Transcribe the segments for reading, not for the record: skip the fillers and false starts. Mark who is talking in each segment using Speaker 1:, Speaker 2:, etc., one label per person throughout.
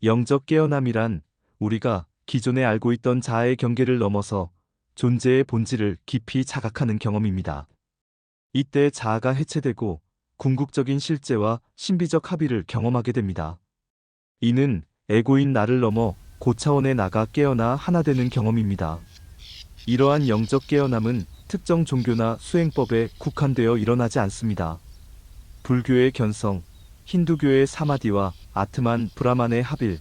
Speaker 1: 영적 깨어남이란 우리가 기존에 알고 있던 자아의 경계를 넘어서 존재의 본질을 깊이 자각하는 경험입니다. 이때 자아가 해체되고 궁극적인 실제와 신비적 합의를 경험하게 됩니다. 이는 에고인 나를 넘어 고차원에 나가 깨어나 하나 되는 경험입니다. 이러한 영적 깨어남은 특정 종교나 수행법에 국한되어 일어나지 않습니다. 불교의 견성, 힌두교의 사마디와 아트만 브라만의 하빌,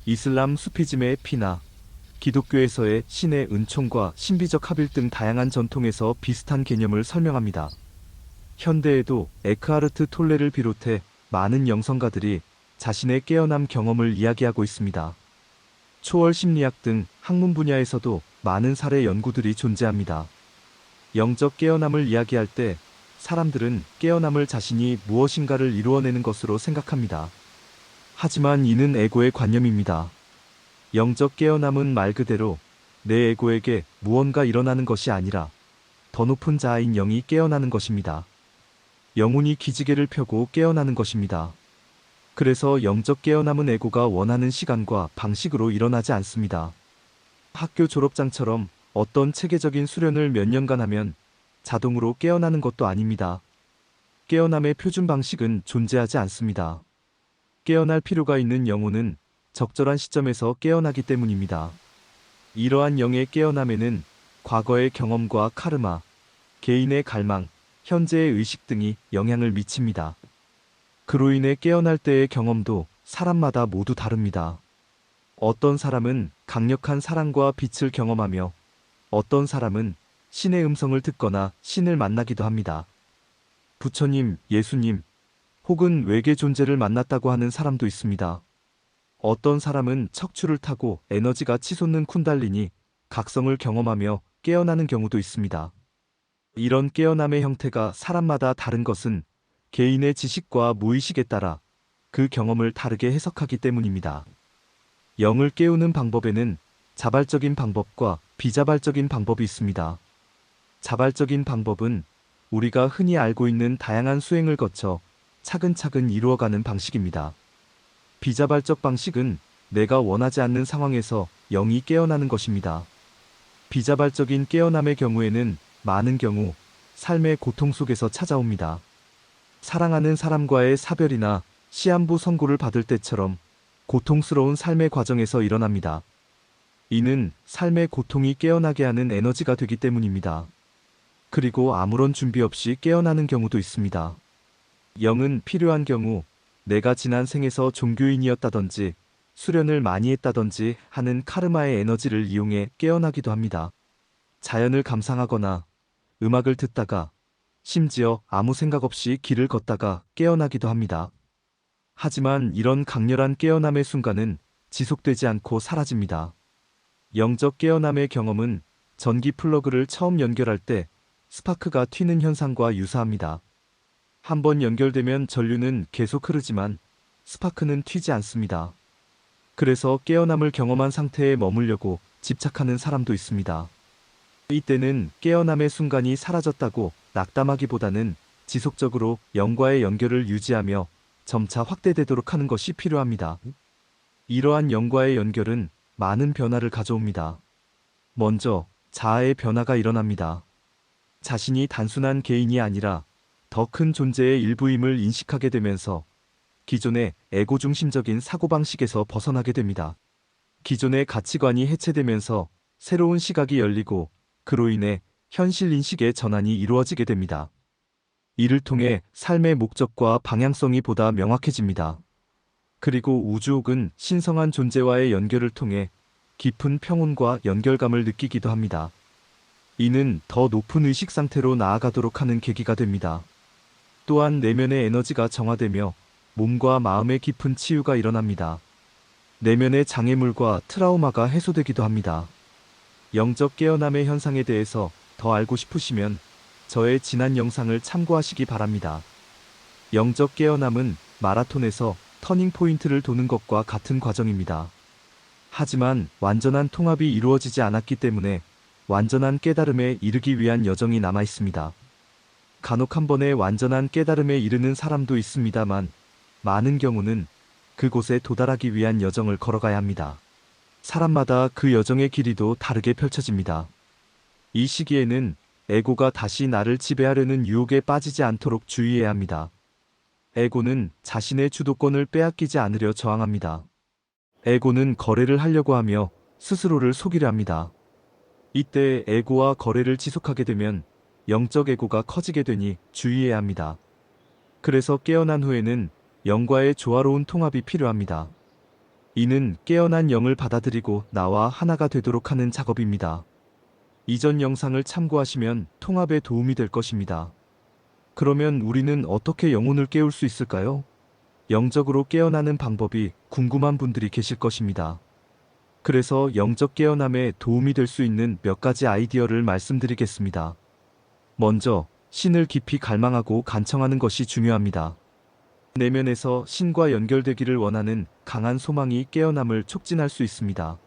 Speaker 1: 이슬람 수피즘의 피나, 기독교에서의 신의 은총과 신비적 합일 등 다양한 전통에서 비슷한 개념을 설명합니다. 현대에도 에크하르트 톨레를 비롯해 많은 영성가들이 자신의 깨어남 경험을 이야기하고 있습니다. 초월 심리학 등 학문 분야에서도 많은 사례 연구들이 존재합니다. 영적 깨어남을 이야기할 때 사람들은 깨어남을 자신이 무엇인가를 이루어내는 것으로 생각합니다. 하지만 이는 에고의 관념입니다. 영적 깨어남은 말 그대로 내 에고에게 무언가 일어나는 것이 아니라 더 높은 자아인 영이 깨어나는 것입니다. 영혼이 기지개를 펴고 깨어나는 것입니다. 그래서 영적 깨어남은 에고가 원하는 시간과 방식으로 일어나지 않습니다. 학교 졸업장처럼 어떤 체계적인 수련을 몇 년간 하면 자동으로 깨어나는 것도 아닙니다. 깨어남의 표준 방식은 존재하지 않습니다. 깨어날 필요가 있는 영혼은 적절한 시점에서 깨어나기 때문입니다. 이러한 영의 깨어남에는 과거의 경험과 카르마, 개인의 갈망, 현재의 의식 등이 영향을 미칩니다. 그로 인해 깨어날 때의 경험도 사람마다 모두 다릅니다. 어떤 사람은 강력한 사랑과 빛을 경험하며 어떤 사람은 신의 음성을 듣거나 신을 만나기도 합니다. 부처님, 예수님, 혹은 외계 존재를 만났다고 하는 사람도 있습니다. 어떤 사람은 척추를 타고 에너지가 치솟는 쿤달리니, 각성을 경험하며 깨어나는 경우도 있습니다. 이런 깨어남의 형태가 사람마다 다른 것은 개인의 지식과 무의식에 따라 그 경험을 다르게 해석하기 때문입니다. 영을 깨우는 방법에는 자발적인 방법과 비자발적인 방법이 있습니다. 자발적인 방법은 우리가 흔히 알고 있는 다양한 수행을 거쳐 차근차근 이루어가는 방식입니다. 비자발적 방식은 내가 원하지 않는 상황에서 영이 깨어나는 것입니다. 비자발적인 깨어남의 경우에는 많은 경우 삶의 고통 속에서 찾아옵니다. 사랑하는 사람과의 사별이나 시한부 선고를 받을 때처럼 고통스러운 삶의 과정에서 일어납니다. 이는 삶의 고통이 깨어나게 하는 에너지가 되기 때문입니다. 그리고 아무런 준비 없이 깨어나는 경우도 있습니다. 영은 필요한 경우 내가 지난 생에서 종교인이었다든지 수련을 많이 했다든지 하는 카르마의 에너지를 이용해 깨어나기도 합니다. 자연을 감상하거나 음악을 듣다가 심지어 아무 생각 없이 길을 걷다가 깨어나기도 합니다. 하지만 이런 강렬한 깨어남의 순간은 지속되지 않고 사라집니다. 영적 깨어남의 경험은 전기 플러그를 처음 연결할 때 스파크가 튀는 현상과 유사합니다. 한번 연결되면 전류는 계속 흐르지만 스파크는 튀지 않습니다. 그래서 깨어남을 경험한 상태에 머물려고 집착하는 사람도 있습니다. 이때는 깨어남의 순간이 사라졌다고 낙담하기보다는 지속적으로 영과의 연결을 유지하며 점차 확대되도록 하는 것이 필요합니다. 이러한 영과의 연결은 많은 변화를 가져옵니다. 먼저 자아의 변화가 일어납니다. 자신이 단순한 개인이 아니라 더 큰 존재의 일부임을 인식하게 되면서 기존의 에고 중심적인 사고방식에서 벗어나게 됩니다. 기존의 가치관이 해체되면서 새로운 시각이 열리고 그로 인해 현실 인식의 전환이 이루어지게 됩니다. 이를 통해 삶의 목적과 방향성이 보다 명확해집니다. 그리고 우주 혹은 신성한 존재와의 연결을 통해 깊은 평온과 연결감을 느끼기도 합니다. 이는 더 높은 의식 상태로 나아가도록 하는 계기가 됩니다. 또한 내면의 에너지가 정화되며 몸과 마음의 깊은 치유가 일어납니다. 내면의 장애물과 트라우마가 해소되기도 합니다. 영적 깨어남의 현상에 대해서 더 알고 싶으시면 저의 지난 영상을 참고하시기 바랍니다. 영적 깨어남은 마라톤에서 터닝 포인트를 도는 것과 같은 과정입니다. 하지만 완전한 통합이 이루어지지 않았기 때문에 완전한 깨달음에 이르기 위한 여정이 남아 있습니다. 간혹 한 번에 완전한 깨달음에 이르는 사람도 있습니다만 많은 경우는 그곳에 도달하기 위한 여정을 걸어가야 합니다. 사람마다 그 여정의 길이도 다르게 펼쳐집니다. 이 시기에는 에고가 다시 나를 지배하려는 유혹에 빠지지 않도록 주의해야 합니다. 에고는 자신의 주도권을 빼앗기지 않으려 저항합니다. 에고는 거래를 하려고 하며 스스로를 속이려 합니다. 이때 에고와 거래를 지속하게 되면 영적 에고가 커지게 되니 주의해야 합니다. 그래서 깨어난 후에는 영과의 조화로운 통합이 필요합니다. 이는 깨어난 영을 받아들이고 나와 하나가 되도록 하는 작업입니다. 이전 영상을 참고하시면 통합에 도움이 될 것입니다. 그러면 우리는 어떻게 영혼을 깨울 수 있을까요? 영적으로 깨어나는 방법이 궁금한 분들이 계실 것입니다. 그래서 영적 깨어남에 도움이 될 수 있는 몇 가지 아이디어를 말씀드리겠습니다. 먼저, 신을 깊이 갈망하고 간청하는 것이 중요합니다. 내면에서 신과 연결되기를 원하는 강한 소망이 깨어남을 촉진할 수 있습니다.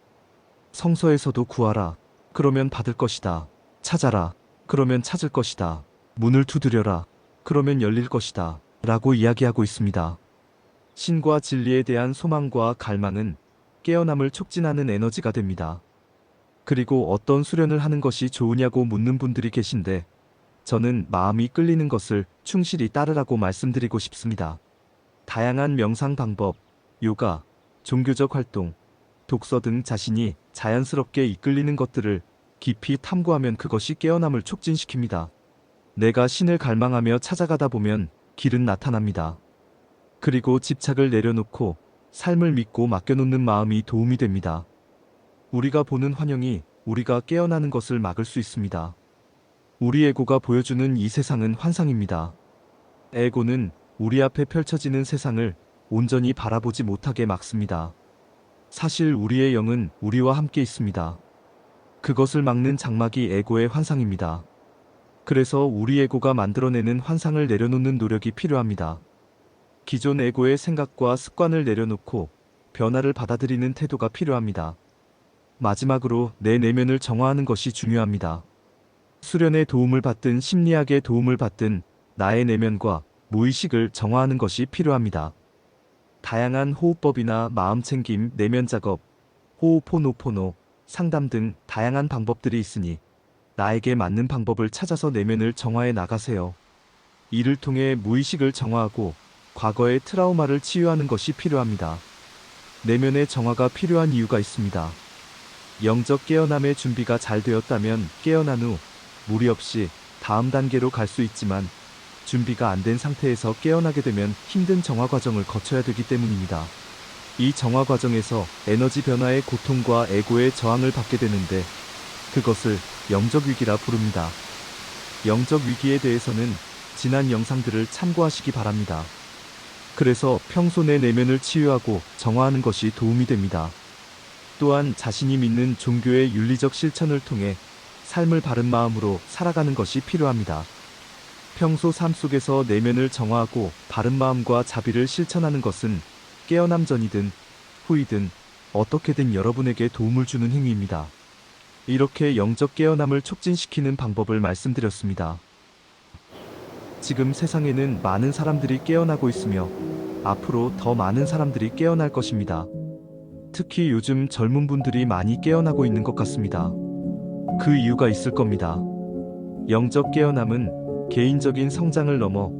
Speaker 1: 성서에서도 구하라. 그러면 받을 것이다. 찾아라. 그러면 찾을 것이다. 문을 두드려라. 그러면 열릴 것이다. 라고 이야기하고 있습니다. 신과 진리에 대한 소망과 갈망은 깨어남을 촉진하는 에너지가 됩니다. 그리고 어떤 수련을 하는 것이 좋으냐고 묻는 분들이 계신데 저는 마음이 끌리는 것을 충실히 따르라고 말씀드리고 싶습니다. 다양한 명상 방법, 요가, 종교적 활동, 독서 등 자신이 자연스럽게 이끌리는 것들을 깊이 탐구하면 그것이 깨어남을 촉진시킵니다. 내가 신을 갈망하며 찾아가다 보면 길은 나타납니다. 그리고 집착을 내려놓고 삶을 믿고 맡겨놓는 마음이 도움이 됩니다. 우리가 보는 환영이 우리가 깨어나는 것을 막을 수 있습니다. 우리 에고가 보여주는 이 세상은 환상입니다. 에고는 우리 앞에 펼쳐지는 세상을 온전히 바라보지 못하게 막습니다. 사실 우리의 영은 우리와 함께 있습니다. 그것을 막는 장막이 에고의 환상입니다. 그래서 우리 에고가 만들어내는 환상을 내려놓는 노력이 필요합니다. 기존 에고의 생각과 습관을 내려놓고 변화를 받아들이는 태도가 필요합니다. 마지막으로 내 내면을 정화하는 것이 중요합니다. 수련의 도움을 받든 심리학의 도움을 받든 나의 내면과 무의식을 정화하는 것이 필요합니다. 다양한 호흡법이나 마음챙김, 내면 작업, 호호포노포노, 상담 등 다양한 방법들이 있으니 나에게 맞는 방법을 찾아서 내면을 정화해 나가세요. 이를 통해 무의식을 정화하고 과거의 트라우마를 치유하는 것이 필요합니다. 내면의 정화가 필요한 이유가 있습니다. 영적 깨어남의 준비가 잘 되었다면 깨어난 후 무리 없이 다음 단계로 갈 수 있지만 준비가 안 된 상태에서 깨어나게 되면 힘든 정화 과정을 거쳐야 되기 때문입니다. 이 정화 과정에서 에너지 변화의 고통과 에고의 저항을 받게 되는데 그것을 영적 위기라 부릅니다. 영적 위기에 대해서는 지난 영상들을 참고하시기 바랍니다. 그래서 평소 내 내면을 치유하고 정화하는 것이 도움이 됩니다. 또한 자신이 믿는 종교의 윤리적 실천을 통해 삶을 바른 마음으로 살아가는 것이 필요합니다. 평소 삶 속에서 내면을 정화하고 바른 마음과 자비를 실천하는 것은 깨어남 전이든 후이든 어떻게든 여러분에게 도움을 주는 행위입니다. 이렇게 영적 깨어남을 촉진시키는 방법을 말씀드렸습니다. 지금 세상에는 많은 사람들이 깨어나고 있으며 앞으로 더 많은 사람들이 깨어날 것입니다. 특히 요즘 젊은 분들이 많이 깨어나고 있는 것 같습니다. 그 이유가 있을 겁니다. 영적 깨어남은 개인적인 성장을 넘어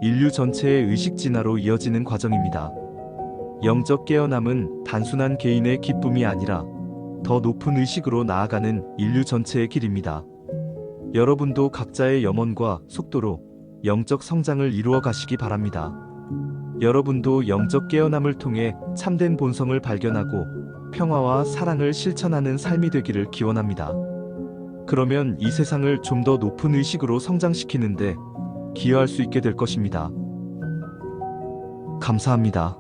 Speaker 1: 인류 전체의 의식 진화로 이어지는 과정입니다. 영적 깨어남은 단순한 개인의 기쁨이 아니라 더 높은 의식으로 나아가는 인류 전체의 길입니다. 여러분도 각자의 염원과 속도로 영적 성장을 이루어 가시기 바랍니다. 여러분도 영적 깨어남을 통해 참된 본성을 발견하고 평화와 사랑을 실천하는 삶이 되기를 기원합니다. 그러면 이 세상을 좀 더 높은 의식으로 성장시키는데 기여할 수 있게 될 것입니다. 감사합니다.